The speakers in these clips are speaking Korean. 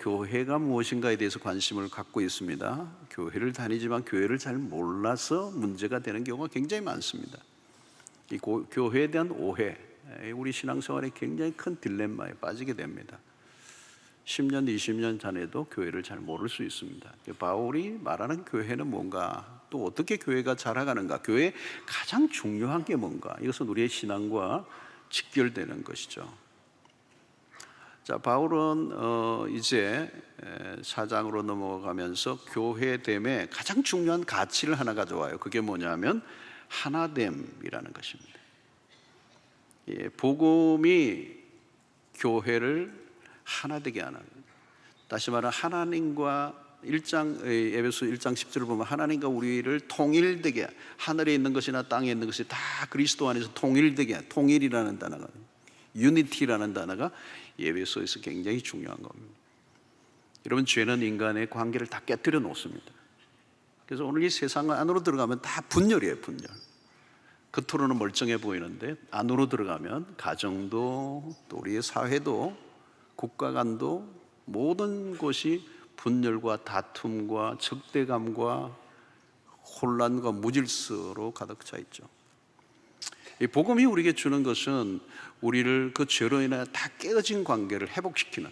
교회가 무엇인가에 대해서 관심을 갖고 있습니다. 교회를 다니지만 교회를 잘 몰라서 문제가 되는 경우가 굉장히 많습니다. 이 교회에 대한 오해, 우리 신앙생활에 굉장히 큰 딜레마에 빠지게 됩니다. 10년, 20년 전에도 교회를 잘 모를 수 있습니다. 바울이 말하는 교회는 뭔가, 또 어떻게 교회가 자라가는가, 교회의 가장 중요한 게 뭔가, 이것은 우리의 신앙과 직결되는 것이죠. 자, 바울은 이제 4장으로 넘어가면서 교회됨의 가장 중요한 가치를 하나 가져와요. 그게 뭐냐면 하나됨이라는 것입니다. 복음이 교회를 하나 되게 하는, 다시 말하면 하나님과 에베소 1장 10절을 보면 하나님과 우리를 통일되게, 하늘에 있는 것이나 땅에 있는 것이 다 그리스도 안에서 통일되게, 통일이라는 단어가, 유니티라는 단어가 에베소에서 굉장히 중요한 겁니다. 여러분, 죄는 인간의 관계를 다 깨뜨려 놓습니다. 그래서 오늘 이 세상 안으로 들어가면 다 분열이에요, 분열. 겉으로는 멀쩡해 보이는데 안으로 들어가면 가정도, 또 우리의 사회도, 국가 간도, 모든 것이 분열과 다툼과 적대감과 혼란과 무질서로 가득 차 있죠. 이 복음이 우리에게 주는 것은 우리를 그 죄로 인해 다 깨어진 관계를 회복시키는,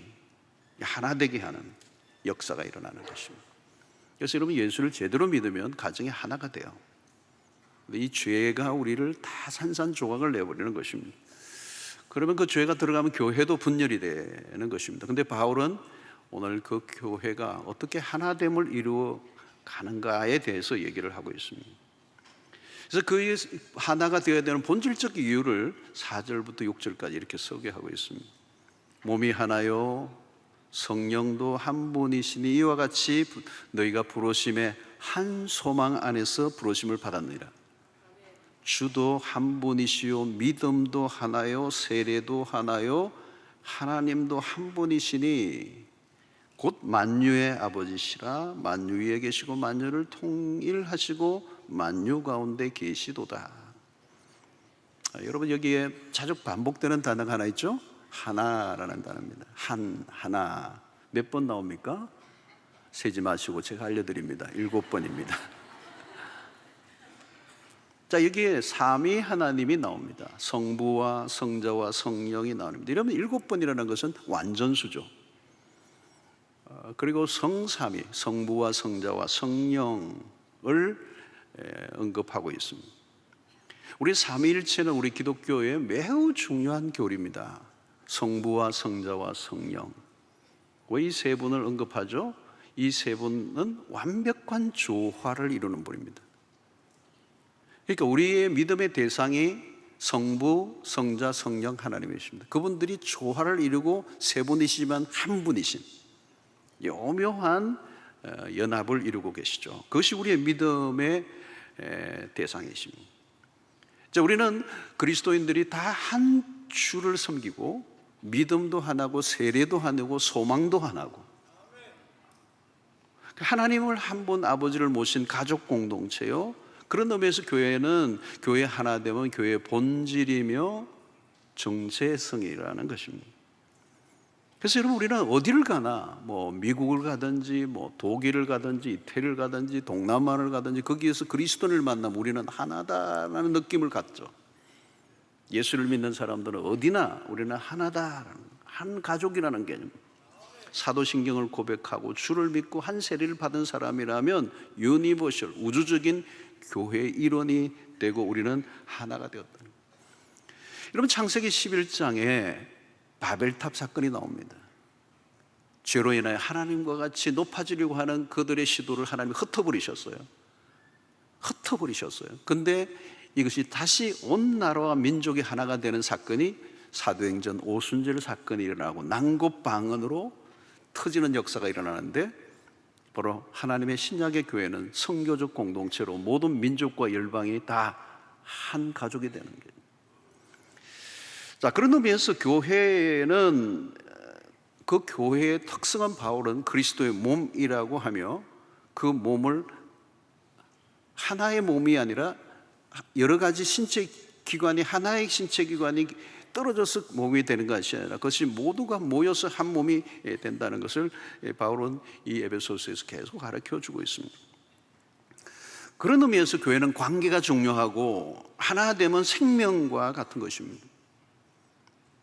하나 되게 하는 역사가 일어나는 것입니다. 그래서 여러분, 예수를 제대로 믿으면 가정이 하나가 돼요. 이 죄가 우리를 다 산산조각을 내버리는 것입니다. 그러면 그 죄가 들어가면 교회도 분열이 되는 것입니다. 근데 바울은 오늘 그 교회가 어떻게 하나됨을 이루어 가는가에 대해서 얘기를 하고 있습니다. 그래서 그 하나가 되어야 되는 본질적 이유를 4절부터 6절까지 이렇게 소개하고 있습니다. 몸이 하나요, 성령도 한 분이시니 이와 같이 너희가 부르심의 한 소망 안에서 부르심을 받았느니라. 주도 한 분이시요, 믿음도 하나요, 세례도 하나요, 하나님도 한 분이시니 곧 만유의 아버지시라. 만유 위에 계시고 만유를 통일하시고 만유 가운데 계시도다. 여러분, 여기에 자주 반복되는 단어가 하나 있죠? 하나라는 단어입니다. 하나. 몇 번 나옵니까? 세지 마시고 제가 알려드립니다. 7번입니다. 자, 여기에 삼위 하나님이 나옵니다. 성부와 성자와 성령이 나옵니다. 이러면 7번이라는 것은 완전수죠. 그리고 성삼위, 성부와 성자와 성령을 언급하고 있습니다. 우리 삼위일체는 우리 기독교의 매우 중요한 교리입니다. 성부와 성자와 성령, 이 세 분을 언급하죠. 이 세 분은 완벽한 조화를 이루는 분입니다. 그러니까 우리의 믿음의 대상이 성부, 성자, 성령 하나님이십니다. 그분들이 조화를 이루고 세 분이시지만 한 분이신 오묘한 연합을 이루고 계시죠. 그것이 우리의 믿음의 대상이십니다. 자, 우리는 그리스도인들이 다 한 주를 섬기고 믿음도 하나고 세례도 하나고 소망도 하나고, 하나님을 한 분 아버지를 모신 가족 공동체요. 그런 의미에서 교회는, 교회 하나 되면 교회의 본질이며 정체성이라는 것입니다. 그래서 여러분, 우리는 어디를 가나, 미국을 가든지 독일을 가든지 이태리를 가든지 동남아를 가든지 거기에서 그리스도를 만나면 우리는 하나다라는 느낌을 갖죠. 예수를 믿는 사람들은 어디나 우리는 하나다, 한 가족이라는 개념. 사도신경을 고백하고 주를 믿고 한 세례를 받은 사람이라면 유니버셜, 우주적인 교회의 일원이 되고 우리는 하나가 되었다. 여러분, 창세기 11장에 바벨탑 사건이 나옵니다. 죄로 인하여 하나님과 같이 높아지려고 하는 그들의 시도를 하나님이 흩어버리셨어요. 근데 이것이 다시 온 나라와 민족이 하나가 되는 사건이 사도행전 오순절 사건이 일어나고 난곳방언으로 터지는 역사가 일어나는데, 바로 하나님의 신약의 교회는 성교적 공동체로 모든 민족과 열방이 다 한 가족이 되는 거예요. 자, 그런 의미에서 교회는, 그 교회의 특성은 바울은 그리스도의 몸이라고 하며, 그 몸을 하나의 몸이 아니라 여러 가지 신체 기관이 하나의 신체 기관이 떨어져서 몸이 되는 것이 아니라 그것이 모두가 모여서 한 몸이 된다는 것을 바울은 이 에베소서에서 계속 가르쳐주고 있습니다. 그런 의미에서 교회는 관계가 중요하고 하나 되면 생명과 같은 것입니다.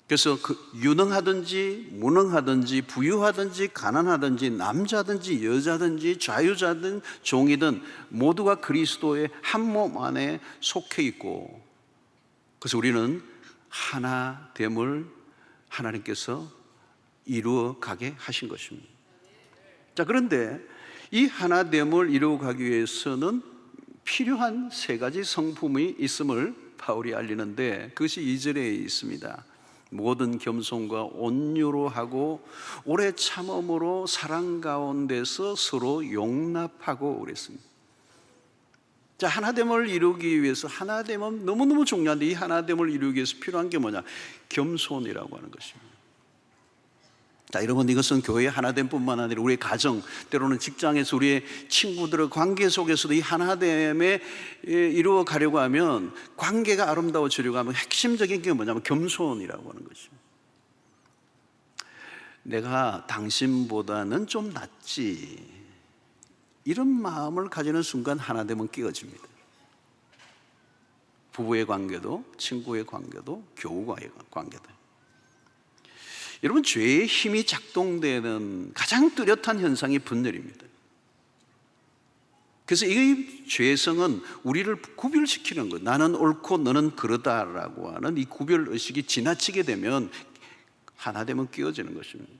그래서 유능하든지 무능하든지 부유하든지 가난하든지 남자든지 여자든지 자유자든 종이든 모두가 그리스도의 한 몸 안에 속해 있고, 그래서 우리는 하나됨을 하나님께서 이루어 가게 하신 것입니다. 자, 그런데 이 하나됨을 이루어 가기 위해서는 필요한 세 가지 성품이 있음을 바울이 알리는데, 그것이 2절에 있습니다. 모든 겸손과 온유로 하고 오래 참음으로 사랑 가운데서 서로 용납하고 그랬습니다. 자, 하나됨을 이루기 위해서, 하나됨은 너무너무 중요한데 이 하나됨을 이루기 위해서 필요한 게 뭐냐? 겸손이라고 하는 것입니다. 자, 여러분, 이것은 교회의 하나됨뿐만 아니라 우리의 가정, 때로는 직장에서 우리의 친구들의 관계 속에서도 이 하나됨에 이루어 가려고 하면, 관계가 아름다워지려고 하면 핵심적인 게 뭐냐면 겸손이라고 하는 것입니다. 내가 당신보다는 좀 낫지, 이런 마음을 가지는 순간 하나됨은 깨어집니다. 부부의 관계도, 친구의 관계도, 교우와의 관계도. 여러분, 죄의 힘이 작동되는 가장 뚜렷한 현상이 분열입니다. 그래서 이 죄성은 우리를 구별시키는 거예요. 나는 옳고 너는 그러다라고 하는 이 구별의식이 지나치게 되면 하나됨은 끼어지는 것입니다.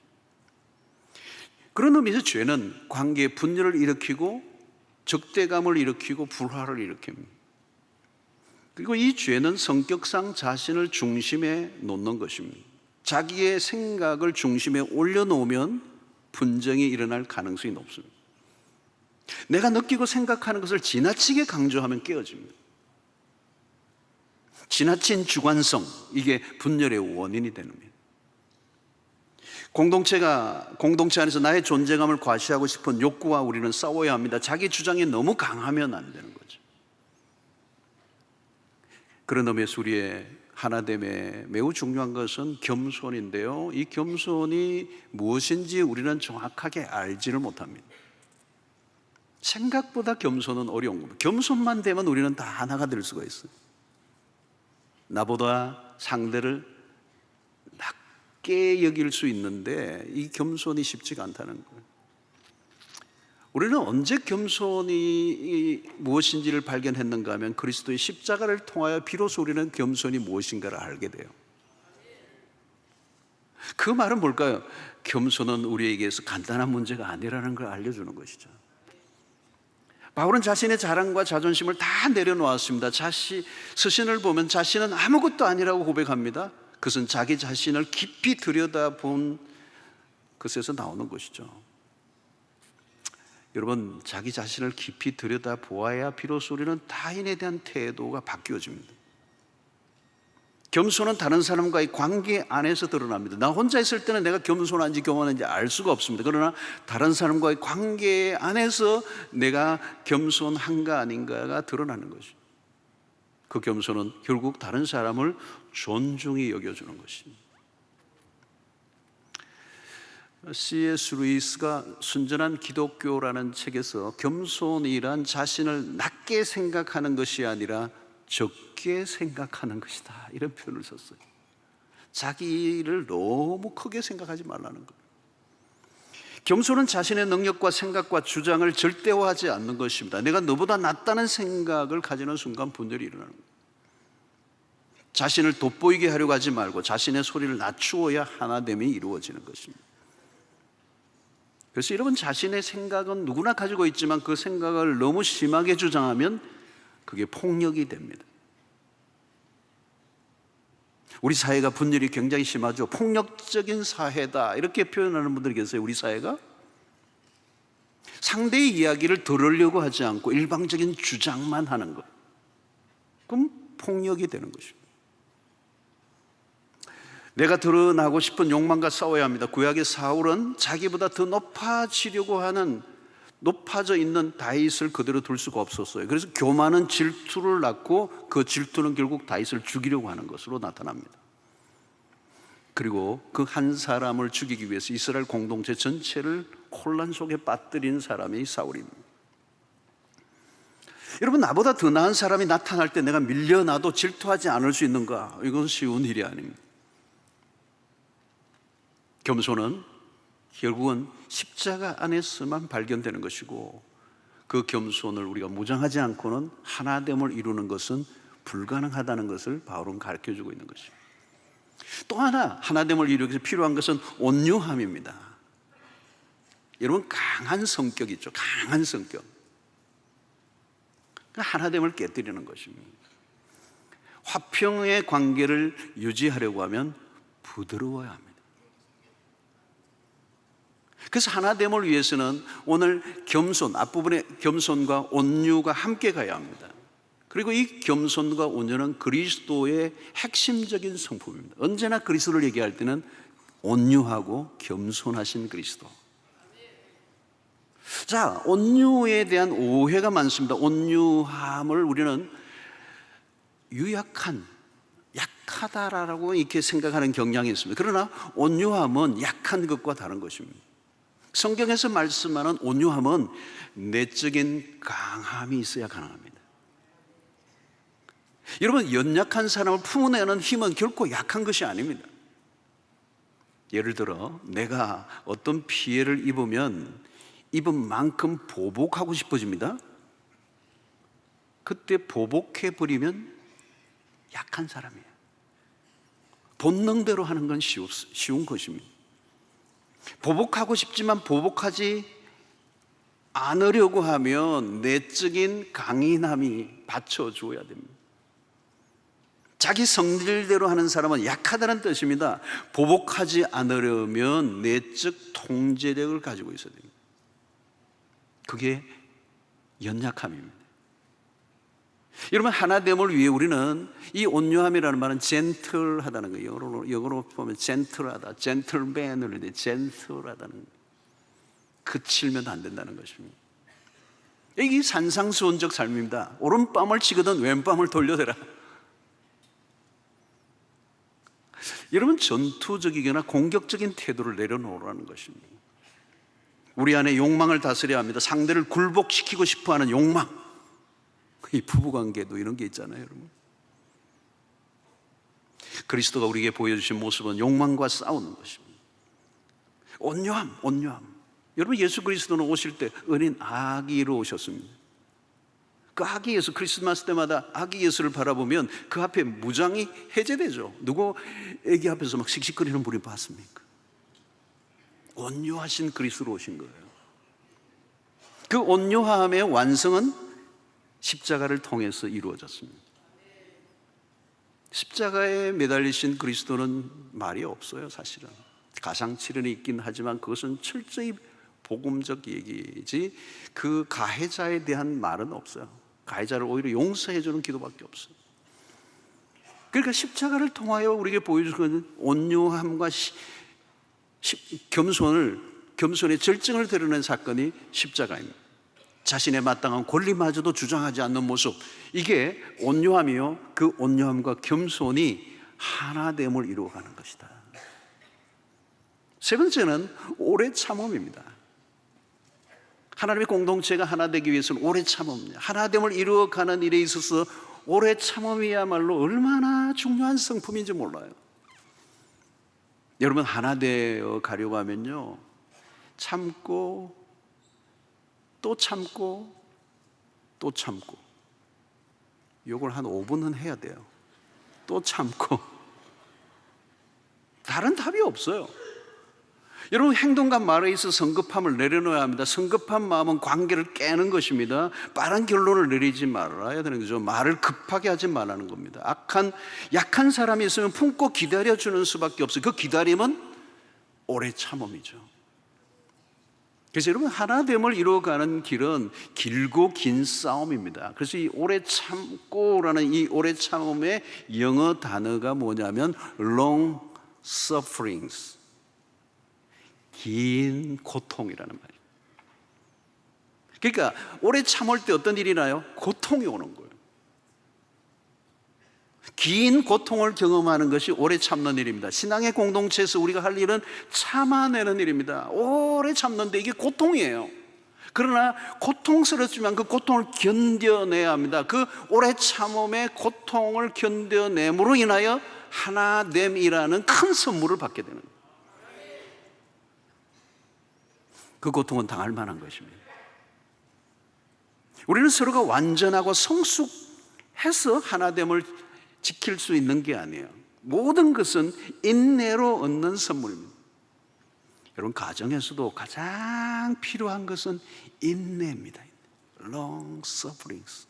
그런 의미에서 죄는 관계의 분열을 일으키고 적대감을 일으키고 불화를 일으킵니다. 그리고 이 죄는 성격상 자신을 중심에 놓는 것입니다. 자기의 생각을 중심에 올려놓으면 분쟁이 일어날 가능성이 높습니다. 내가 느끼고 생각하는 것을 지나치게 강조하면 깨어집니다. 지나친 주관성, 이게 분열의 원인이 됩니다. 공동체 안에서 나의 존재감을 과시하고 싶은 욕구와 우리는 싸워야 합니다. 자기 주장이 너무 강하면 안 되는 거죠. 그런 의미에서 우리의 하나됨에 매우 중요한 것은 겸손인데요, 이 겸손이 무엇인지 우리는 정확하게 알지를 못합니다. 생각보다 겸손은 어려운 겁니다. 겸손만 되면 우리는 다 하나가 될 수가 있어요. 나보다 상대를 낮게 여길 수 있는데 이 겸손이 쉽지가 않다는 거예요. 우리는 언제 겸손이 무엇인지를 발견했는가 하면 그리스도의 십자가를 통하여 비로소 우리는 겸손이 무엇인가를 알게 돼요. 그 말은 뭘까요? 겸손은 우리에게서 간단한 문제가 아니라는 걸 알려주는 것이죠. 바울은 자신의 자랑과 자존심을 다 내려놓았습니다. 스신을 보면 자신은 아무것도 아니라고 고백합니다. 그것은 자기 자신을 깊이 들여다본 것에서 나오는 것이죠. 여러분, 자기 자신을 깊이 들여다보아야 비로소 우리는 타인에 대한 태도가 바뀌어집니다. 겸손은 다른 사람과의 관계 안에서 드러납니다. 나 혼자 있을 때는 내가 겸손한지 교만한지 알 수가 없습니다. 그러나 다른 사람과의 관계 안에서 내가 겸손한가 아닌가가 드러나는 것입니다. 그 겸손은 결국 다른 사람을 존중히 여겨주는 것입니다. C.S. 루이스가 순전한 기독교라는 책에서 겸손이란 자신을 낮게 생각하는 것이 아니라 적게 생각하는 것이다, 이런 표현을 썼어요. 자기를 너무 크게 생각하지 말라는 거예요. 겸손은 자신의 능력과 생각과 주장을 절대화하지 않는 것입니다. 내가 너보다 낫다는 생각을 가지는 순간 분열이 일어나는 거예요. 자신을 돋보이게 하려고 하지 말고 자신의 소리를 낮추어야 하나됨이 이루어지는 것입니다. 그래서 여러분, 자신의 생각은 누구나 가지고 있지만 그 생각을 너무 심하게 주장하면 그게 폭력이 됩니다. 우리 사회가 분열이 굉장히 심하죠. 폭력적인 사회다, 이렇게 표현하는 분들이 계세요. 우리 사회가 상대의 이야기를 들으려고 하지 않고 일방적인 주장만 하는 것, 그럼 폭력이 되는 것입니다. 내가 드러나고 싶은 욕망과 싸워야 합니다. 구약의 사울은 자기보다 더 높아져 있는 다윗을 그대로 둘 수가 없었어요. 그래서 교만은 질투를 낳고 그 질투는 결국 다윗을 죽이려고 하는 것으로 나타납니다. 그리고 그 한 사람을 죽이기 위해서 이스라엘 공동체 전체를 혼란 속에 빠뜨린 사람이 사울입니다. 여러분, 나보다 더 나은 사람이 나타날 때 내가 밀려나도 질투하지 않을 수 있는가? 이건 쉬운 일이 아닙니다. 겸손은 결국은 십자가 안에서만 발견되는 것이고, 그 겸손을 우리가 무장하지 않고는 하나됨을 이루는 것은 불가능하다는 것을 바울은 가르쳐주고 있는 것입니다. 또 하나됨을 이루기 위해서 필요한 것은 온유함입니다. 여러분, 강한 성격이 있죠. 강한 성격. 하나됨을 깨뜨리는 것입니다. 화평의 관계를 유지하려고 하면 부드러워야 합니다. 그래서 하나됨을 위해서는 오늘 겸손, 앞부분에 겸손과 온유가 함께 가야 합니다. 그리고 이 겸손과 온유는 그리스도의 핵심적인 성품입니다. 언제나 그리스도를 얘기할 때는 온유하고 겸손하신 그리스도. 자, 온유에 대한 오해가 많습니다. 온유함을 우리는 약하다라고 이렇게 생각하는 경향이 있습니다. 그러나 온유함은 약한 것과 다른 것입니다. 성경에서 말씀하는 온유함은 내적인 강함이 있어야 가능합니다. 여러분, 연약한 사람을 품어내는 힘은 결코 약한 것이 아닙니다. 예를 들어 내가 어떤 피해를 입으면 입은 만큼 보복하고 싶어집니다. 그때 보복해버리면 약한 사람이에요. 본능대로 하는 건 쉬운 것입니다. 보복하고 싶지만 보복하지 않으려고 하면 내적인 강인함이 받쳐줘야 됩니다. 자기 성질대로 하는 사람은 약하다는 뜻입니다. 보복하지 않으려면 내적 통제력을 가지고 있어야 됩니다. 그게 연약함입니다. 여러분, 하나됨을 위해 우리는 이 온유함이라는 말은 젠틀하다는 거예요. 영어로 보면 젠틀하다, 젠틀맨을 이제 젠틀하다는 거예요. 그칠면 안 된다는 것입니다. 이게 산상수훈적 삶입니다. 오른밤을 치거든 왼밤을 돌려대라. 여러분, 전투적이거나 공격적인 태도를 내려놓으라는 것입니다. 우리 안에 욕망을 다스려야 합니다. 상대를 굴복시키고 싶어하는 욕망. 이 부부관계도 이런 게 있잖아요, 여러분. 그리스도가 우리에게 보여주신 모습은 욕망과 싸우는 것입니다. 온유함. 여러분, 예수 그리스도는 오실 때 어린 아기로 오셨습니다. 그 아기 예수, 크리스마스 때마다 아기 예수를 바라보면 그 앞에 무장이 해제되죠. 누구 애기 앞에서 막 씩씩거리는 분이 봤습니까? 온유하신 그리스도로 오신 거예요. 그 온유함의 완성은 십자가를 통해서 이루어졌습니다. 십자가에 매달리신 그리스도는 말이 없어요. 사실은 가상칠연이 있긴 하지만 그것은 철저히 복음적 얘기지 그 가해자에 대한 말은 없어요. 가해자를 오히려 용서해 주는 기도밖에 없어요. 그러니까 십자가를 통하여 우리에게 보여주는 온유함과 겸손의 절정을 드러낸 사건이 십자가입니다. 자신의 마땅한 권리마저도 주장하지 않는 모습, 이게 온유함이요, 그 온유함과 겸손이 하나됨을 이루어가는 것이다. 세 번째는 오래 참음입니다. 하나님의 공동체가 하나 되기 위해서는 오래 참음입니다. 하나됨을 이루어가는 일에 있어서 오래 참음이야말로 얼마나 중요한 성품인지 몰라요. 여러분, 하나 되어 가려고 하면요, 참고 또 참고 또 참고, 이걸 한 5분은 해야 돼요. 또 참고. 다른 답이 없어요. 여러분, 행동과 말에 있어 성급함을 내려놓아야 합니다. 성급한 마음은 관계를 깨는 것입니다. 빠른 결론을 내리지 말아야 되는 거죠. 말을 급하게 하지 말라는 겁니다. 약한 사람이 있으면 품고 기다려주는 수밖에 없어요. 그 기다림은 오래 참음이죠. 그래서 여러분, 하나됨을 이루어가는 길은 길고 긴 싸움입니다. 그래서 이 오래 참고라는 이 오래 참음의 영어 단어가 뭐냐면 long sufferings, 긴 고통이라는 말이에요. 그러니까 오래 참을 때 어떤 일이 나요? 고통이 오는 거예요. 긴 고통을 경험하는 것이 오래 참는 일입니다. 신앙의 공동체에서 우리가 할 일은 참아내는 일입니다. 오래 참는데 이게 고통이에요. 그러나 고통스럽지만 그 고통을 견뎌내야 합니다. 그 오래 참음의 고통을 견뎌냄으로 인하여 하나됨이라는 큰 선물을 받게 되는 거예요. 그 고통은 당할 만한 것입니다. 우리는 서로가 완전하고 성숙해서 하나됨을 지킬 수 있는 게 아니에요. 모든 것은 인내로 얻는 선물입니다. 여러분, 가정에서도 가장 필요한 것은 인내입니다. Long sufferings.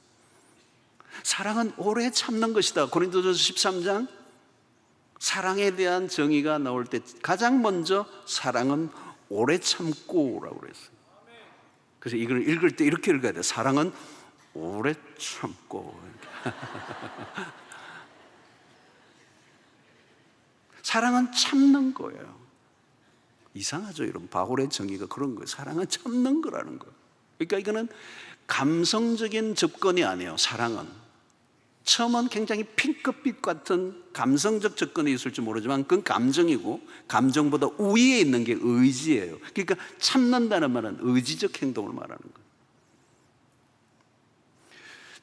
사랑은 오래 참는 것이다. 고린도전서 13장 사랑에 대한 정의가 나올 때 가장 먼저 사랑은 오래 참고라고 그랬어요. 그래서 이걸 읽을 때 이렇게 읽어야 돼요. 사랑은 오래 참고. 사랑은 참는 거예요. 이상하죠, 여러분? 바울의 정의가 그런 거예요. 사랑은 참는 거라는 거예요. 그러니까 이거는 감성적인 접근이 아니에요. 사랑은 처음은 굉장히 핑크빛 같은 감성적 접근이 있을지 모르지만 그건 감정이고, 감정보다 우위에 있는 게 의지예요. 그러니까 참는다는 말은 의지적 행동을 말하는 거예요.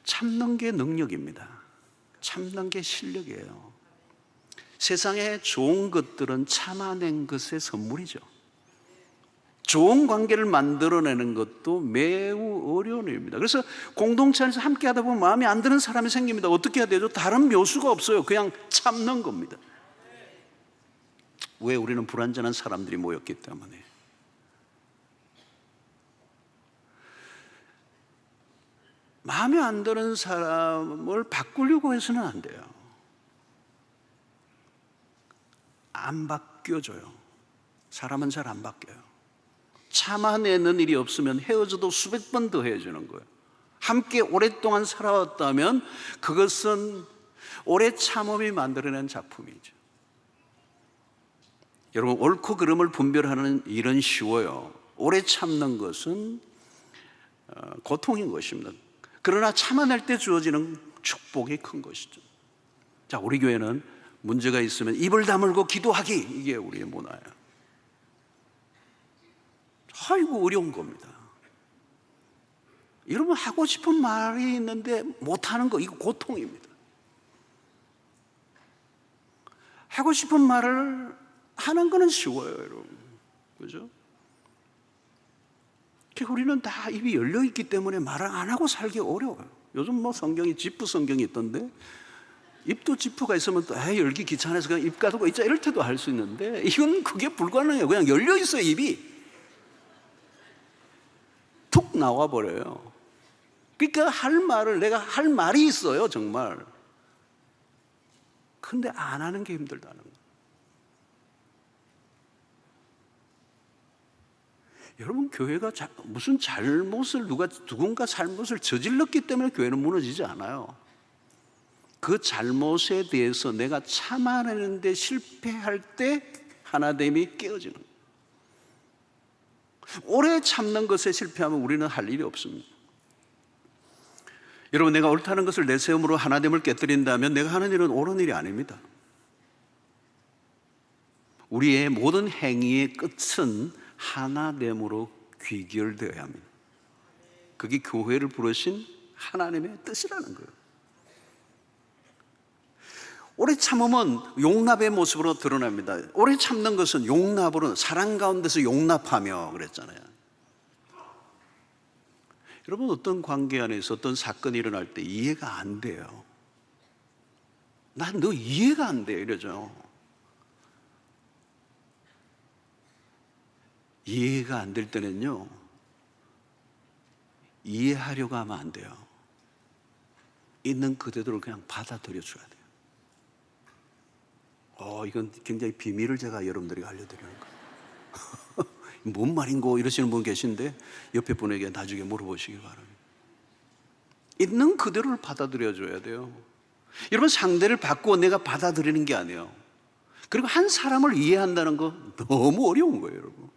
참는 게 능력입니다. 참는 게 실력이에요. 세상에 좋은 것들은 참아낸 것의 선물이죠. 좋은 관계를 만들어내는 것도 매우 어려운 일입니다. 그래서 공동체 안에서 함께 하다 보면 마음에 안 드는 사람이 생깁니다. 어떻게 해야 되죠? 다른 묘수가 없어요. 그냥 참는 겁니다. 왜? 우리는 불완전한 사람들이 모였기 때문에. 마음에 안 드는 사람을 바꾸려고 해서는 안 돼요. 안 바뀌어져요. 사람은 잘 안 바뀌어요. 참아내는 일이 없으면 헤어져도 수백 번 더 헤어지는 거예요. 함께 오랫동안 살아왔다면 그것은 오래 참음이 만들어낸 작품이죠. 여러분, 옳고 그름을 분별하는 일은 쉬워요. 오래 참는 것은 고통인 것입니다. 그러나 참아낼 때 주어지는 축복이 큰 것이죠. 자, 우리 교회는 문제가 있으면 입을 다물고 기도하기, 이게 우리의 문화예요. 아이고, 어려운 겁니다. 여러분, 하고 싶은 말이 있는데 못하는 거, 이거 고통입니다. 하고 싶은 말을 하는 거는 쉬워요, 여러분. 그죠? 우리는 다 입이 열려있기 때문에 말을 안 하고 살기 어려워요. 요즘 뭐 성경이 지프 성경이 있던데, 입도 지프가 있으면 또 열기 귀찮아서 그냥 입 가두고 있자 이럴 때도 할 수 있는데, 이건 그게 불가능해요. 그냥 열려있어요. 입이 툭 나와버려요. 그러니까 할 말을, 내가 할 말이 있어요, 정말. 근데 안 하는 게 힘들다는 거예요. 여러분, 교회가 무슨 잘못을, 누군가 잘못을 저질렀기 때문에 교회는 무너지지 않아요. 그 잘못에 대해서 내가 참아내는데 실패할 때 하나됨이 깨어지는 거예요. 오래 참는 것에 실패하면 우리는 할 일이 없습니다. 여러분, 내가 옳다는 것을 내세움으로 하나됨을 깨뜨린다면 내가 하는 일은 옳은 일이 아닙니다. 우리의 모든 행위의 끝은 하나됨으로 귀결되어야 합니다. 그게 교회를 부르신 하나님의 뜻이라는 거예요. 오래 참음은 용납의 모습으로 드러납니다. 오래 참는 것은 용납으로, 사랑 가운데서 용납하며 그랬잖아요. 여러분, 어떤 관계 안에서 어떤 사건이 일어날 때 이해가 안 돼요. 난 너 이해가 안 돼, 이러죠. 이해가 안 될 때는요, 이해하려고 하면 안 돼요. 있는 그대로 그냥 받아들여 줘야 돼요. 이건 굉장히 비밀을 제가 여러분들에게 알려드리는 거예요. 뭔 말인고 이러시는 분 계신데 옆에 분에게 나중에 물어보시기 바랍니다. 있는 그대로를 받아들여 줘야 돼요. 여러분, 상대를 바꾸어 내가 받아들이는 게 아니에요. 그리고 한 사람을 이해한다는 거 너무 어려운 거예요, 여러분.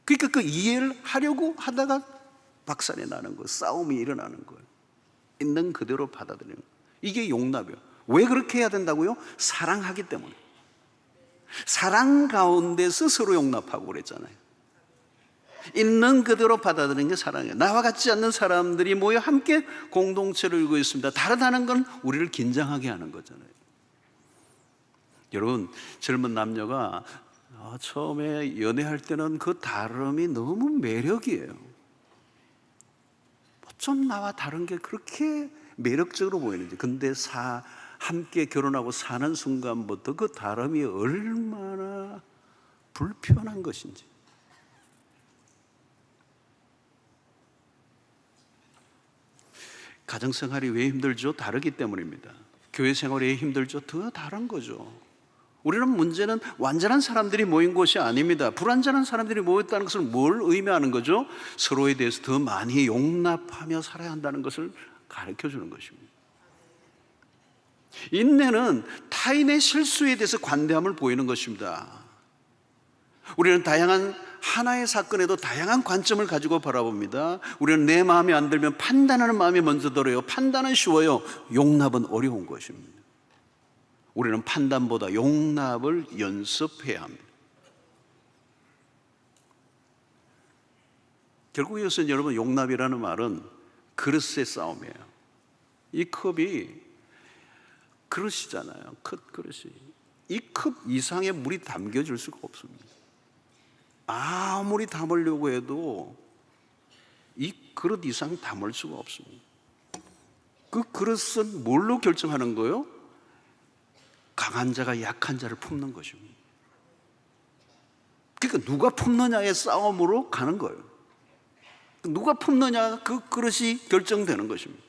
그러니까 그 이해를 하려고 하다가 박살이 나는 거예요. 싸움이 일어나는 거예요. 있는 그대로 받아들이는 거예요. 이게 용납이에요. 왜 그렇게 해야 된다고요? 사랑하기 때문에. 사랑 가운데서 서로 용납하고 그랬잖아요. 있는 그대로 받아들이는 게 사랑이에요. 나와 같지 않는 사람들이 모여 함께 공동체를 이루고 있습니다. 다르다는 건 우리를 긴장하게 하는 거잖아요. 여러분, 젊은 남녀가 처음에 연애할 때는 그 다름이 너무 매력이에요. 어쩜 나와 다른 게 그렇게 매력적으로 보이는지. 근데 함께 결혼하고 사는 순간부터 그 다름이 얼마나 불편한 것인지. 가정생활이 왜 힘들죠? 다르기 때문입니다. 교회 생활이 왜 힘들죠? 더 다른 거죠. 우리는 문제는 완전한 사람들이 모인 곳이 아닙니다. 불완전한 사람들이 모였다는 것을 뭘 의미하는 거죠? 서로에 대해서 더 많이 용납하며 살아야 한다는 것을 가르쳐 주는 것입니다. 인내는 타인의 실수에 대해서 관대함을 보이는 것입니다. 우리는 다양한 하나의 사건에도 다양한 관점을 가지고 바라봅니다. 우리는 내 마음에 안 들면 판단하는 마음이 먼저 들어요. 판단은 쉬워요. 용납은 어려운 것입니다. 우리는 판단보다 용납을 연습해야 합니다. 결국 이것은 여러분, 용납이라는 말은 그릇의 싸움이에요. 이 컵이 그릇이잖아요. 그릇이. 이 컵 이상의 물이 담겨질 수가 없습니다. 아무리 담으려고 해도 이 그릇 이상 담을 수가 없습니다. 그 그릇은 뭘로 결정하는 거예요? 강한 자가 약한 자를 품는 것입니다. 그러니까 누가 품느냐의 싸움으로 가는 거예요. 누가 품느냐, 그 그릇이 결정되는 것입니다.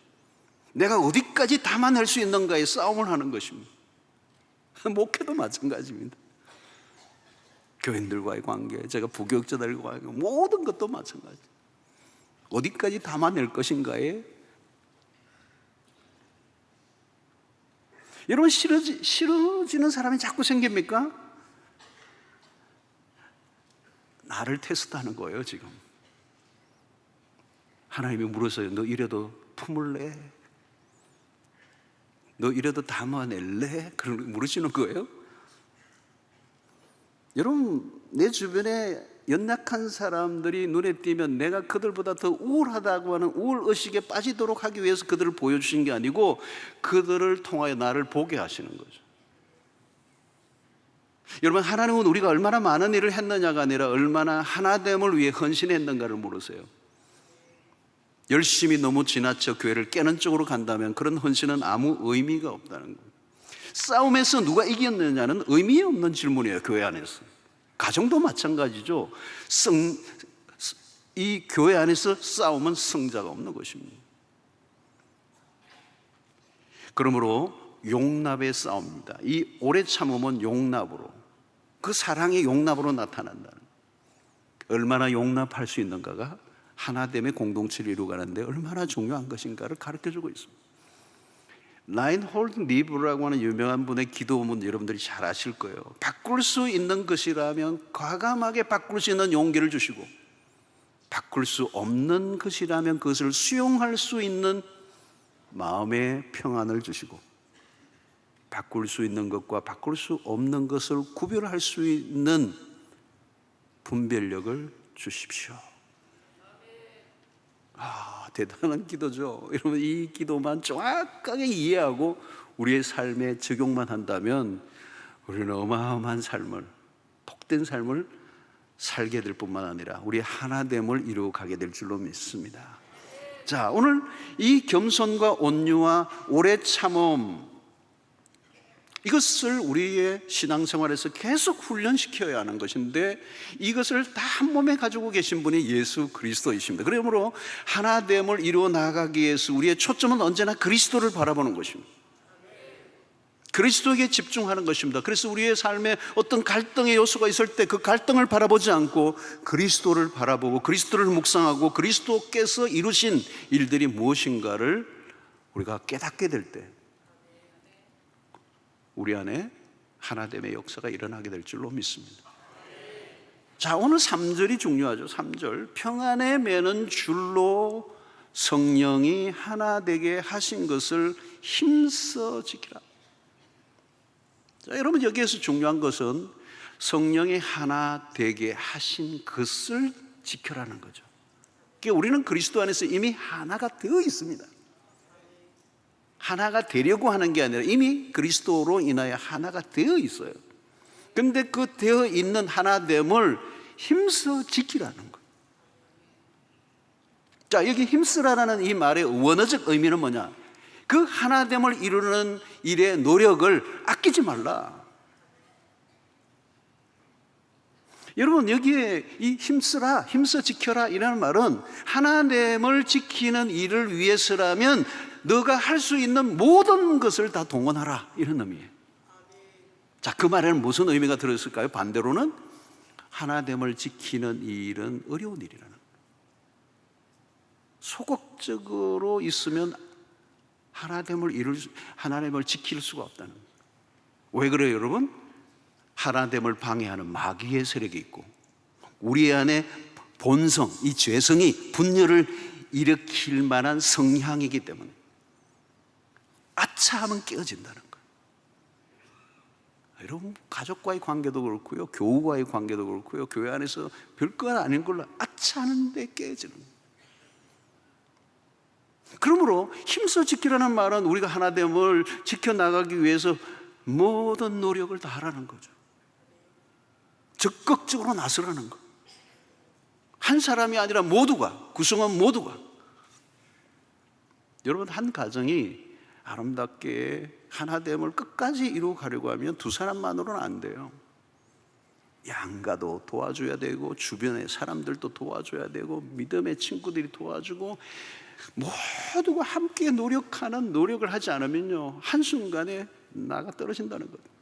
내가 어디까지 담아낼 수 있는가의 싸움을 하는 것입니다. 목회도 마찬가지입니다. 교인들과의 관계, 제가 부교육자들과의 관계, 모든 것도 마찬가지. 어디까지 담아낼 것인가에. 여러분, 싫어지는 사람이 자꾸 생깁니까? 나를 테스트하는 거예요, 지금. 하나님이 물으세요. 너 이래도 품을래? 너 이래도 담아낼래? 그런 물으시는 거예요. 여러분, 내 주변에 연약한 사람들이 눈에 띄면 내가 그들보다 더 우월하다고 하는 우월의식에 빠지도록 하기 위해서 그들을 보여주신 게 아니고 그들을 통하여 나를 보게 하시는 거죠. 여러분, 하나님은 우리가 얼마나 많은 일을 했느냐가 아니라 얼마나 하나됨을 위해 헌신했는가를 물으세요. 열심히 너무 지나쳐 교회를 깨는 쪽으로 간다면 그런 헌신은 아무 의미가 없다는 거예요. 싸움에서 누가 이겼느냐는 의미 없는 질문이에요. 교회 안에서. 가정도 마찬가지죠. 이 교회 안에서 싸움은 승자가 없는 것입니다. 그러므로 용납의 싸움입니다. 이 오래 참음은 용납으로, 그 사랑이 용납으로 나타난다는 거예요. 얼마나 용납할 수 있는가가 하나됨의 공동체를 이루어가는데 얼마나 중요한 것인가를 가르쳐주고 있습니다. 라인홀드 리브라고 하는 유명한 분의 기도문 여러분들이 잘 아실 거예요. 바꿀 수 있는 것이라면 과감하게 바꿀 수 있는 용기를 주시고, 바꿀 수 없는 것이라면 그것을 수용할 수 있는 마음의 평안을 주시고, 바꿀 수 있는 것과 바꿀 수 없는 것을 구별할 수 있는 분별력을 주십시오. 대단한 기도죠. 여러분, 이 기도만 정확하게 이해하고 우리의 삶에 적용만 한다면 우리는 어마어마한 삶을, 복된 삶을 살게 될 뿐만 아니라 우리의 하나됨을 이루어가게 될 줄로 믿습니다. 자, 오늘 이 겸손과 온유와 오래 참음, 이것을 우리의 신앙생활에서 계속 훈련시켜야 하는 것인데 이것을 다 한 몸에 가지고 계신 분이 예수 그리스도이십니다. 그러므로 하나됨을 이루어 나가기 위해서 우리의 초점은 언제나 그리스도를 바라보는 것입니다. 그리스도에게 집중하는 것입니다. 그래서 우리의 삶에 어떤 갈등의 요소가 있을 때 그 갈등을 바라보지 않고 그리스도를 바라보고 그리스도를 묵상하고 그리스도께서 이루신 일들이 무엇인가를 우리가 깨닫게 될 때 우리 안에 하나됨의 역사가 일어나게 될 줄로 믿습니다. 자, 오늘 3절이 중요하죠. 3절, 평안에 매는 줄로 성령이 하나 되게 하신 것을 힘써 지키라. 자, 여러분, 여기에서 중요한 것은 성령이 하나 되게 하신 것을 지켜라는 거죠. 그러니까 우리는 그리스도 안에서 이미 하나가 되어 있습니다. 하나가 되려고 하는 게 아니라 이미 그리스도로 인하여 하나가 되어 있어요. 그런데 그 되어 있는 하나됨을 힘써 지키라는 거예요. 자, 여기 힘쓰라는 이 말의 원어적 의미는 뭐냐? 그 하나됨을 이루는 일의 노력을 아끼지 말라. 여러분, 여기에 이 힘쓰라, 힘써 지켜라 이라는 말은 하나됨을 지키는 일을 위해서라면 너가 할 수 있는 모든 것을 다 동원하라, 이런 의미예요. 자, 그 말에는 무슨 의미가 들어있을까요? 반대로는 하나됨을 지키는 일은 어려운 일이라는 거예요. 소극적으로 있으면 하나됨을 지킬 수가 없다는 거예요. 왜 그래요, 여러분? 하나됨을 방해하는 마귀의 세력이 있고 우리 안에 본성, 이 죄성이 분열을 일으킬 만한 성향이기 때문에 아차하면 깨어진다는 거예요. 여러분, 가족과의 관계도 그렇고요, 교우와의 관계도 그렇고요, 교회 안에서 별것 아닌 걸로 아차하는데 깨어지는 거예요. 그러므로 힘써 지키라는 말은 우리가 하나됨을 지켜나가기 위해서 모든 노력을 다 하라는 거죠. 적극적으로 나서라는 거. 한 사람이 아니라 모두가, 구성원 모두가. 여러분, 한 가정이 아름답게 하나됨을 끝까지 이루어 가려고 하면 두 사람만으로는 안 돼요. 양가도 도와줘야 되고 주변의 사람들도 도와줘야 되고 믿음의 친구들이 도와주고 모두가 함께 노력을 하지 않으면요, 한순간에 나가 떨어진다는 거예요.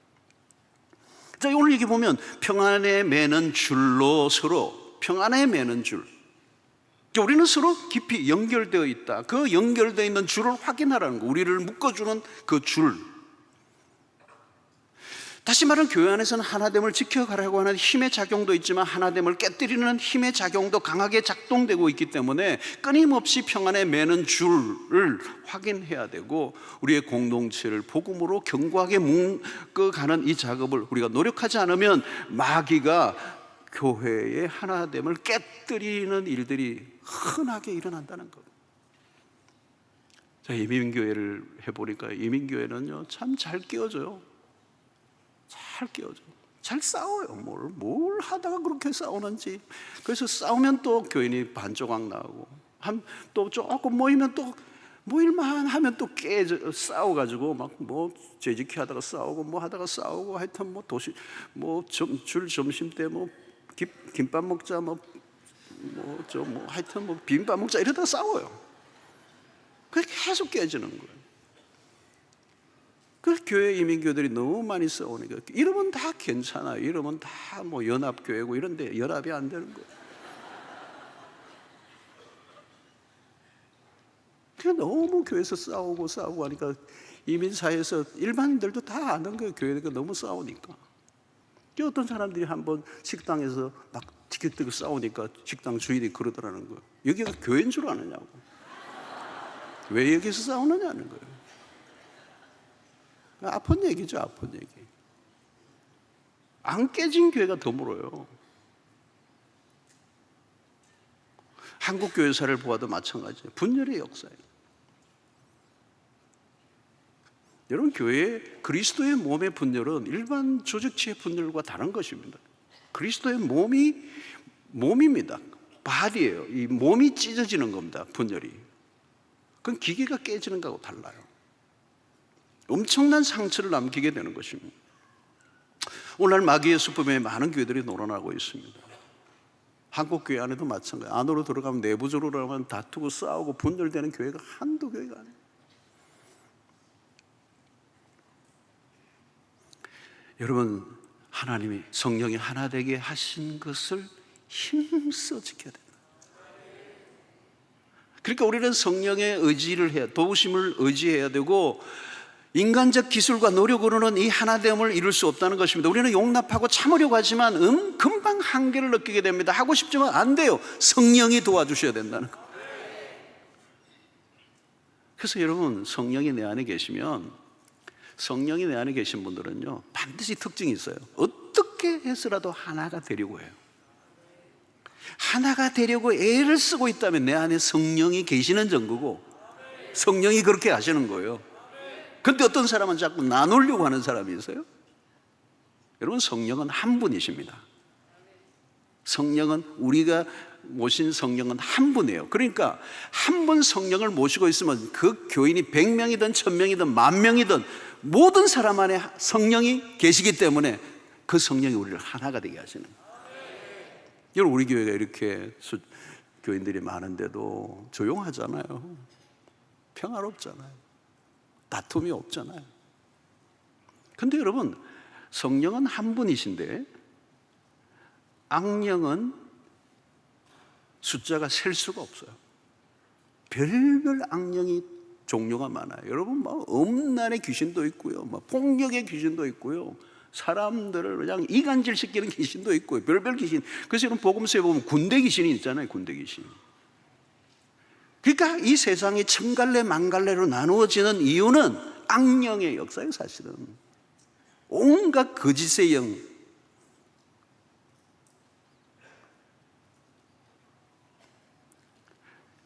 자, 오늘 여기 보면 평안에 매는 줄로 서로, 평안에 매는 줄, 우리는 서로 깊이 연결되어 있다. 그 연결되어 있는 줄을 확인하라는 거, 우리를 묶어주는 그 줄. 다시 말하면 교회 안에서는 하나됨을 지켜가라고 하는 힘의 작용도 있지만 하나됨을 깨뜨리는 힘의 작용도 강하게 작동되고 있기 때문에 끊임없이 평안에 매는 줄을 확인해야 되고 우리의 공동체를 복음으로 견고하게 묶어가는 이 작업을 우리가 노력하지 않으면 마귀가 교회의 하나됨을 깨뜨리는 일들이 흔하게 일어난다는 것. 자, 이민교회를 해보니까 이민교회는요, 참 잘 깨어져요. 잘 깨어져. 잘 싸워요. 뭘 하다가 그렇게 싸우는지. 그래서 싸우면 또 교인이 반조각 나고, 또 조금 모이면 또 모일만 하면 또 싸워가지고 막 뭐 재직히 하다가 싸우고 뭐 하다가 싸우고 하여튼 뭐 줄 점심 때 뭐 김밥 먹자 하여튼 뭐 비빔밥 먹자 이러다가 싸워요. 그렇게 계속 깨지는 거예요. 그 교회 이민교들이 너무 많이 싸우니까 이러면 다 괜찮아요. 이러면 다 뭐 연합교회고 이런데 연합이 안 되는 거예요. 그냥 너무 교회에서 싸우고 하니까 이민사회에서 일반인들도 다 아는 거예요. 교회가 너무 싸우니까. 어떤 사람들이 한번 식당에서 막 티격태격 싸우니까 식당 주인이 그러더라는 거예요. 여기가 교회인 줄 아느냐고. 왜 여기서 싸우느냐는 거예요. 아픈 얘기죠, 아픈 얘기. 안 깨진 교회가 드물어요. 한국 교회사를 보아도 마찬가지예요. 분열의 역사예요. 여러분, 교회의 그리스도의 몸의 분열은 일반 조직체의 분열과 다른 것입니다. 그리스도의 몸입니다. 바디예요. 이 몸이 찢어지는 겁니다, 분열이. 그건 기계가 깨지는 거하고 달라요. 엄청난 상처를 남기게 되는 것입니다. 오늘날 마귀의 수법에 많은 교회들이 놀아나고 있습니다. 한국 교회 안에도 마찬가지예요. 안으로 들어가면 내부적으로 들어가면 다투고 싸우고 분열되는 교회가 한두 교회가 아니에요. 여러분, 하나님이 성령이 하나 되게 하신 것을 힘써 지켜야 된다. 그러니까 우리는 성령의 의지를 해야, 도우심을 의지해야 되고 인간적 기술과 노력으로는 이 하나됨을 이룰 수 없다는 것입니다. 우리는 용납하고 참으려고 하지만 금방 한계를 느끼게 됩니다. 하고 싶지만 안 돼요. 성령이 도와주셔야 된다는 것. 그래서 여러분, 성령이 내 안에 계시면 성령이 내 안에 계신 분들은요, 반드시 특징이 있어요. 어떻게 해서라도 하나가 되려고 해요. 하나가 되려고 애를 쓰고 있다면 내 안에 성령이 계시는 증거고, 성령이 그렇게 하시는 거예요. 근데 어떤 사람은 자꾸 나누려고 하는 사람이 있어요. 여러분, 성령은 한 분이십니다. 성령은, 우리가 모신 성령은 한 분이에요. 그러니까 한 분 성령을 모시고 있으면 그 교인이 100명이든 1000명이든 10,000명이든 모든 사람 안에 성령이 계시기 때문에 그 성령이 우리를 하나가 되게 하시는 거예요. 여러분, 우리 교회가 이렇게 교인들이 많은데도 조용하잖아요. 평화롭잖아요. 다툼이 없잖아요. 근데 여러분, 성령은 한 분이신데 악령은 숫자가 셀 수가 없어요. 별별 악령이 종류가 많아요. 여러분, 음란의 귀신도 있고요, 폭력의 귀신도 있고요, 사람들을 그냥 이간질 시키는 귀신도 있고요, 별별 귀신. 그래서 여러분, 복음서에 보면 군대 귀신이 있잖아요. 군대 귀신. 그러니까 이 세상이 천갈래 만갈래로 나누어지는 이유는 악령의 역사예요. 사실은 온갖 거짓의 영,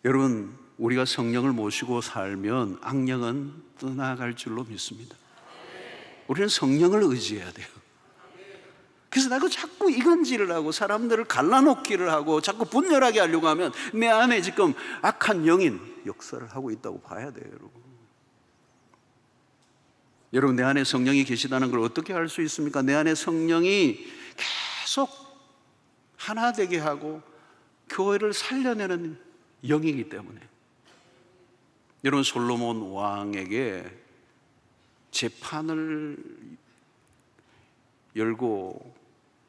여러분, 우리가 성령을 모시고 살면 악령은 떠나갈 줄로 믿습니다. 우리는 성령을 의지해야 돼요. 그래서 나도 자꾸 이간질을 하고 사람들을 갈라놓기를 하고 자꾸 분열하게 하려고 하면 내 안에 지금 악한 영인 역사를 하고 있다고 봐야 돼요. 여러분, 내 안에 성령이 계시다는 걸 어떻게 알 수 있습니까? 내 안에 성령이 계속 하나 되게 하고 교회를 살려내는 영이기 때문에. 여러분, 솔로몬 왕에게 재판을 열고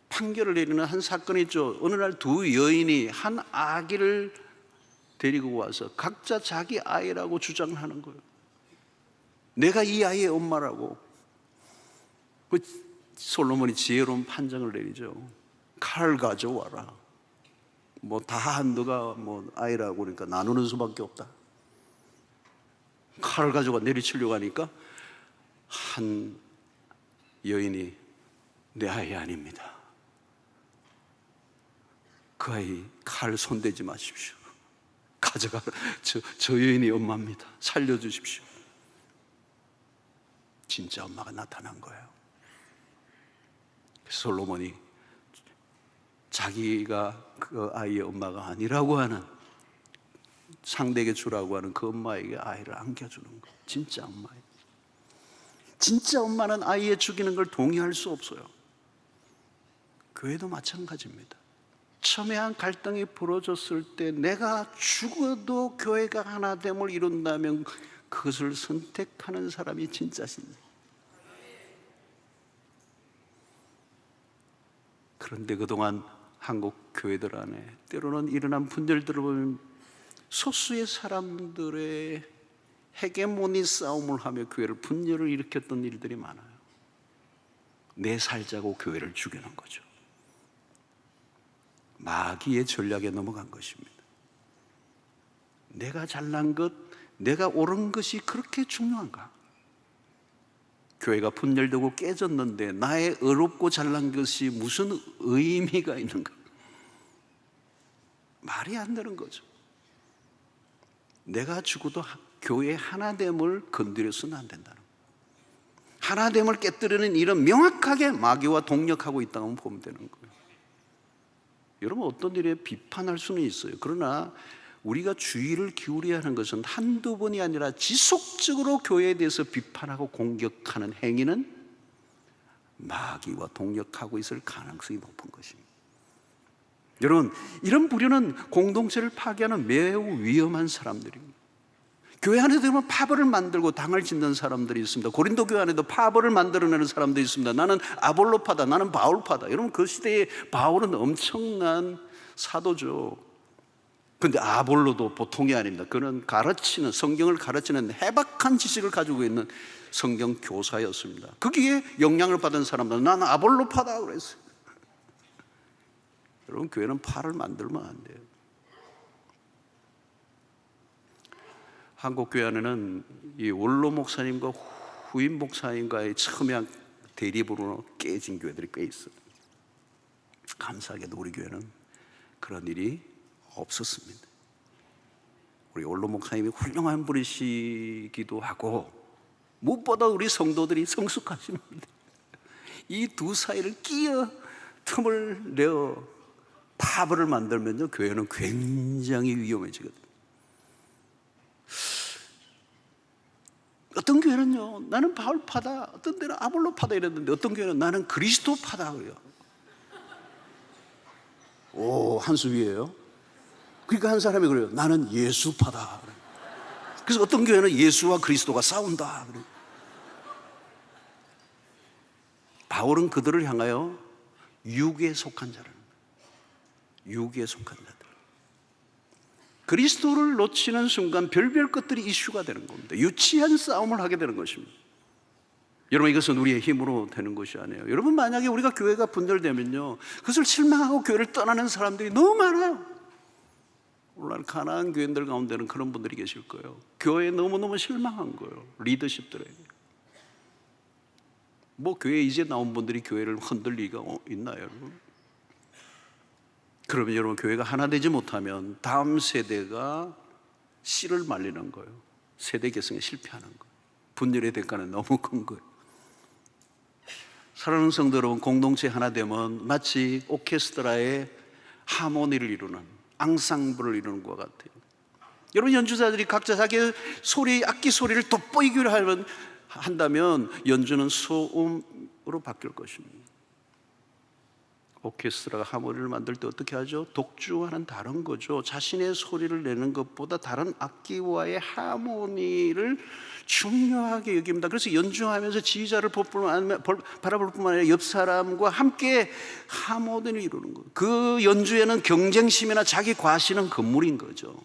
판결을 내리는 한 사건이 있죠. 어느 날 두 여인이 한 아기를 데리고 와서 각자 자기 아이라고 주장을 하는 거예요. 내가 이 아이의 엄마라고. 솔로몬이 지혜로운 판정을 내리죠. 칼 가져와라. 다 너가 아이라고 그러니까 나누는 수밖에 없다. 칼을 가져가 내리치려고 하니까 한 여인이 내 아이 아닙니다. 그 아이 칼 손대지 마십시오. 가져가. 저 여인이 엄마입니다. 살려주십시오. 진짜 엄마가 나타난 거예요. 솔로몬이 자기가 그 아이의 엄마가 아니라고 하는, 상대에게 주라고 하는 그 엄마에게 아이를 안겨주는 거예요. 진짜 엄마예요. 진짜 엄마는 아이의 죽이는 걸 동의할 수 없어요. 교회도 마찬가지입니다. 첨예한 갈등이 벌어졌을 때 내가 죽어도 교회가 하나됨을 이룬다면 그것을 선택하는 사람이 진짜 신자. 그런데 그동안 한국 교회들 안에 때로는 일어난 분열들을 보면 소수의 사람들의 헤게모니 싸움을 하며 교회를 분열을 일으켰던 일들이 많아요. 내 살자고 교회를 죽이는 거죠. 마귀의 전략에 넘어간 것입니다. 내가 잘난 것, 내가 옳은 것이 그렇게 중요한가? 교회가 분열되고 깨졌는데 나의 어렵고 잘난 것이 무슨 의미가 있는가? 말이 안 되는 거죠. 내가 죽어도 교회의 하나됨을 건드려서는 안 된다는 거예요. 하나됨을 깨뜨리는 일은 명확하게 마귀와 동력하고 있다고 보면 되는 거예요. 여러분, 어떤 일에 비판할 수는 있어요. 그러나 우리가 주의를 기울여야 하는 것은 한두 번이 아니라 지속적으로 교회에 대해서 비판하고 공격하는 행위는 마귀와 동력하고 있을 가능성이 높은 것입니다. 여러분, 이런 부류는 공동체를 파괴하는 매우 위험한 사람들입니다. 교회 안에도 보면 파벌을 만들고 당을 짓는 사람들이 있습니다. 고린도 교회 안에도 파벌을 만들어내는 사람들이 있습니다. 나는 아볼로파다, 나는 바울파다. 여러분, 그 시대에 바울은 엄청난 사도죠. 그런데 아볼로도 보통이 아닙니다. 그는 가르치는, 성경을 가르치는 해박한 지식을 가지고 있는 성경 교사였습니다. 거기에 영향을 받은 사람들은 나는 아볼로파다 그랬어요. 여러분, 교회는 파를 만들면 안 돼요. 한국 교회 안에는 이 원로 목사님과 후임 목사님과의 첨예한 대립으로 깨진 교회들이 꽤 있어요. 감사하게도 우리 교회는 그런 일이 없었습니다. 우리 원로 목사님이 훌륭한 분이시기도 하고 무엇보다 우리 성도들이 성숙하십니다. 이 두 사이를 끼어 틈을 내어 파벌을 만들면요, 교회는 굉장히 위험해지거든요. 어떤 교회는요, 나는 바울파다, 어떤 데는 아볼로파다 이랬는데 어떤 교회는 나는 그리스도파다 그래요. 오, 한 수 위에요. 그러니까 한 사람이 그래요, 나는 예수파다. 그래서 어떤 교회는 예수와 그리스도가 싸운다 그래요. 바울은 그들을 향하여 육에 속한 자라는 거예요. 육에 속한 자들. 그리스도를 놓치는 순간 별별 것들이 이슈가 되는 겁니다. 유치한 싸움을 하게 되는 것입니다. 여러분, 이것은 우리의 힘으로 되는 것이 아니에요. 여러분, 만약에 우리가 교회가 분열되면요, 그것을 실망하고 교회를 떠나는 사람들이 너무 많아요. 오늘 가난한 교인들 가운데는 그런 분들이 계실 거예요. 교회에 너무너무 실망한 거예요. 리더십들에게. 뭐 교회에 이제 나온 분들이 교회를 흔들 리가 있나요, 여러분? 그러면 여러분, 교회가 하나 되지 못하면 다음 세대가 씨를 말리는 거예요. 세대 개성에 실패하는 거예요. 분열의 대가는 너무 큰 거예요. 사랑하는 성도 여러분, 공동체 하나 되면 마치 오케스트라의 하모니를 이루는, 앙상블을 이루는 것 같아요. 여러분, 연주자들이 각자 자기 소리, 악기 소리를 돋보이기로 한다면 연주는 소음으로 바뀔 것입니다. 오케스트라가 하모니를 만들 때 어떻게 하죠? 독주와는 다른 거죠. 자신의 소리를 내는 것보다 다른 악기와의 하모니를 중요하게 여깁니다. 그래서 연주하면서 지휘자를 바라볼 뿐만 아니라 옆 사람과 함께 하모니를 이루는 거예요. 그 연주에는 경쟁심이나 자기 과시는 금물인 거죠.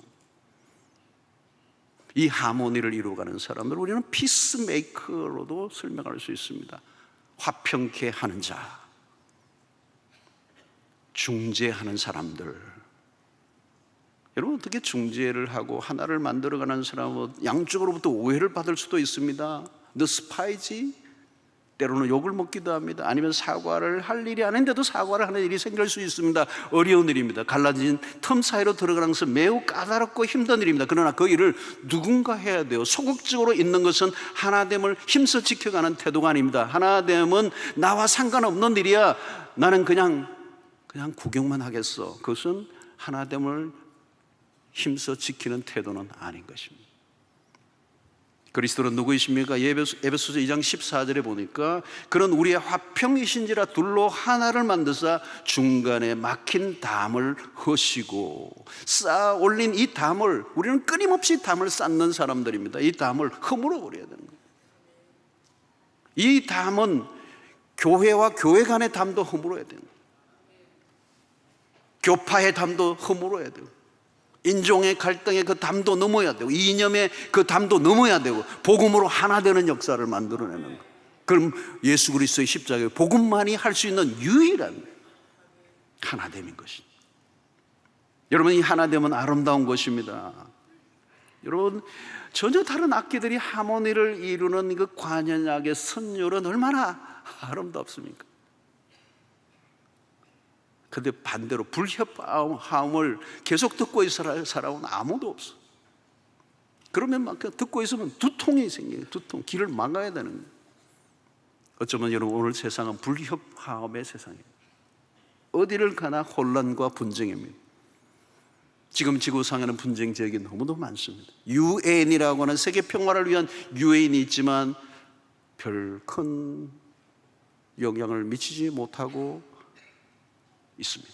이 하모니를 이루어가는 사람을 우리는 피스메이커로도 설명할 수 있습니다. 화평케 하는 자, 중재하는 사람들. 여러분, 어떻게 중재를 하고 하나를 만들어가는 사람은 양쪽으로부터 오해를 받을 수도 있습니다. 너 스파이지? 때로는 욕을 먹기도 합니다. 아니면 사과를 할 일이 아닌데도 사과를 하는 일이 생길 수 있습니다. 어려운 일입니다. 갈라진 틈 사이로 들어가는 것은 매우 까다롭고 힘든 일입니다. 그러나 그 일을 누군가 해야 돼요. 소극적으로 있는 것은 하나됨을 힘써 지켜가는 태도가 아닙니다. 하나됨은 나와 상관없는 일이야, 나는 그냥 구경만 하겠어, 그것은 하나됨을 힘써 지키는 태도는 아닌 것입니다. 그리스도는 누구이십니까? 에베소서 2장 14절에 보니까 그런 우리의 화평이신지라 둘로 하나를 만드사 중간에 막힌 담을 허시고, 쌓아 올린 이 담을, 우리는 끊임없이 담을 쌓는 사람들입니다. 이 담을 허물어 버려야 되는 거예요. 이 담은 교회와 교회 간의 담도 허물어야 되는 거예요. 교파의 담도 허물어야 되고, 인종의 갈등의 그 담도 넘어야 되고, 이념의 그 담도 넘어야 되고, 복음으로 하나 되는 역사를 만들어내는 거예요. 그럼 예수 그리스도의 십자가의 복음만이 할 수 있는 유일한 하나됨인 것입니다. 여러분, 이 하나됨은 아름다운 것입니다. 여러분, 전혀 다른 악기들이 하모니를 이루는 그 관현악의 선율은 얼마나 아름답습니까? 그런데 반대로 불협화음을 계속 듣고 있을 사람은 아무도 없어. 그러면 막 듣고 있으면 두통이 생겨요. 두통, 길을 막아야 되는 거예요. 어쩌면 여러분, 오늘 세상은 불협화음의 세상이에요. 어디를 가나 혼란과 분쟁입니다. 지금 지구상에는 분쟁 지역이 너무도 많습니다. 유엔이라고 하는 세계 평화를 위한 유엔이 있지만 별 큰 영향을 미치지 못하고 있습니다.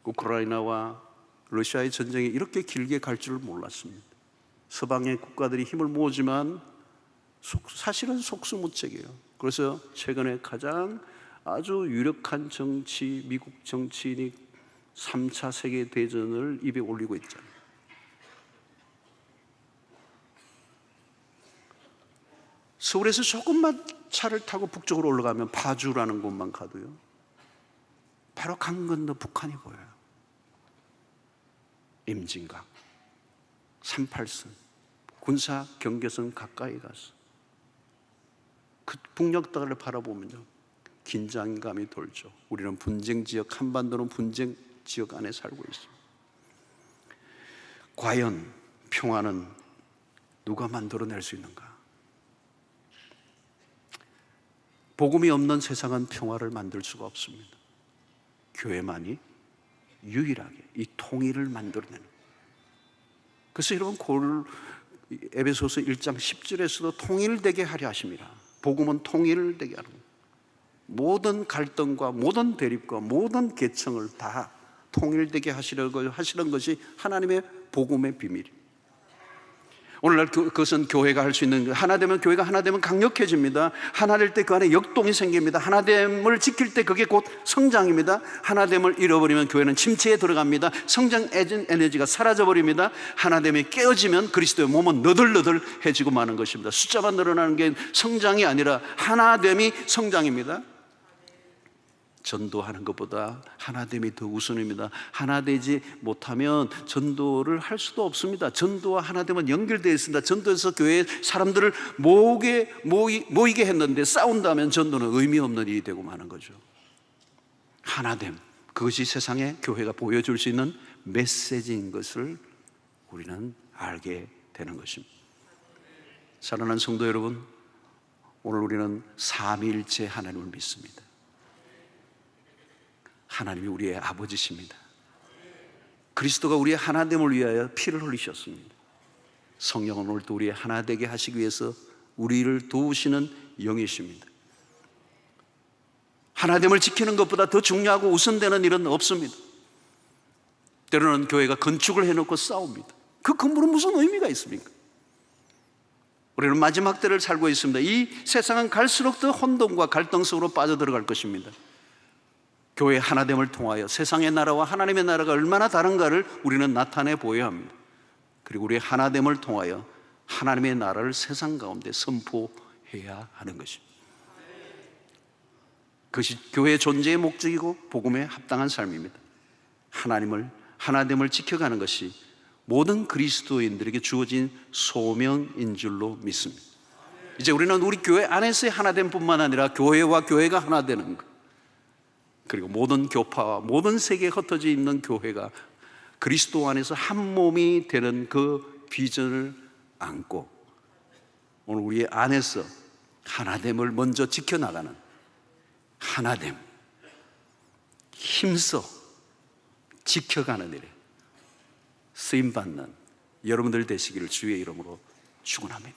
우크라이나와 러시아의 전쟁이 이렇게 길게 갈 줄을 몰랐습니다. 서방의 국가들이 힘을 모으지만 사실은 속수무책이에요. 그래서 최근에 가장 아주 유력한 정치, 미국 정치인이 3차 세계대전을 입에 올리고 있잖아요. 서울에서 조금만 차를 타고 북쪽으로 올라가면 파주라는 곳만 가도요, 바로 강 건너 북한이 보여요. 임진각, 38선, 군사 경계선 가까이 가서 그 북녘땅을 바라보면요, 긴장감이 돌죠. 우리는 분쟁 지역, 한반도는 분쟁 지역 안에 살고 있습니다. 과연 평화는 누가 만들어낼 수 있는가? 복음이 없는 세상은 평화를 만들 수가 없습니다. 교회만이 유일하게 이 통일을 만들어내는. 그래서 여러분 에베소서 1장 10절에서도 통일되게 하려 하십니다. 복음은 통일되게 하는 거예요. 모든 갈등과 모든 대립과 모든 계층을 다 통일되게 하시는 것이 하나님의 복음의 비밀입니다. 오늘날 그것은 교회가 할 수 있는, 하나 되면, 교회가 하나 되면 강력해집니다. 하나 될 때 그 안에 역동이 생깁니다. 하나됨을 지킬 때 그게 곧 성장입니다. 하나됨을 잃어버리면 교회는 침체에 들어갑니다. 성장 에너지가 사라져버립니다. 하나됨이 깨어지면 그리스도의 몸은 너덜너덜해지고 마는 것입니다. 숫자만 늘어나는 게 성장이 아니라 하나됨이 성장입니다. 전도하는 것보다 하나됨이 더 우선입니다. 하나되지 못하면 전도를 할 수도 없습니다. 전도와 하나됨은 연결되어 있습니다. 전도에서 교회 사람들을 모이게 했는데 싸운다면 전도는 의미 없는 일이 되고 마는 거죠. 하나됨, 그것이 세상에 교회가 보여줄 수 있는 메시지인 것을 우리는 알게 되는 것입니다. 사랑하는 성도 여러분, 오늘 우리는 삼위일체 하나님을 믿습니다. 하나님이 우리의 아버지십니다. 그리스도가 우리의 하나됨을 위하여 피를 흘리셨습니다. 성령은 오늘도 우리의 하나 되게 하시기 위해서 우리를 도우시는 영이십니다. 하나됨을 지키는 것보다 더 중요하고 우선되는 일은 없습니다. 때로는 교회가 건축을 해놓고 싸웁니다. 그 건물은 무슨 의미가 있습니까? 우리는 마지막 때를 살고 있습니다. 이 세상은 갈수록 더 혼돈과 갈등 속으로 빠져들어갈 것입니다. 교회 하나됨을 통하여 세상의 나라와 하나님의 나라가 얼마나 다른가를 우리는 나타내 보여야 합니다. 그리고 우리의 하나됨을 통하여 하나님의 나라를 세상 가운데 선포해야 하는 것입니다. 그것이 교회의 존재의 목적이고 복음에 합당한 삶입니다. 하나됨을 지켜가는 것이 모든 그리스도인들에게 주어진 소명인 줄로 믿습니다. 이제 우리는 우리 교회 안에서의 하나됨뿐만 아니라 교회와 교회가 하나 되는 것, 그리고 모든 교파와 모든 세계에 흩어져 있는 교회가 그리스도 안에서 한 몸이 되는 그 비전을 안고 오늘 우리 안에서 하나됨을 먼저 지켜나가는, 하나됨 힘써 지켜가는 일에 쓰임받는 여러분들 되시기를 주의 이름으로 축원합니다.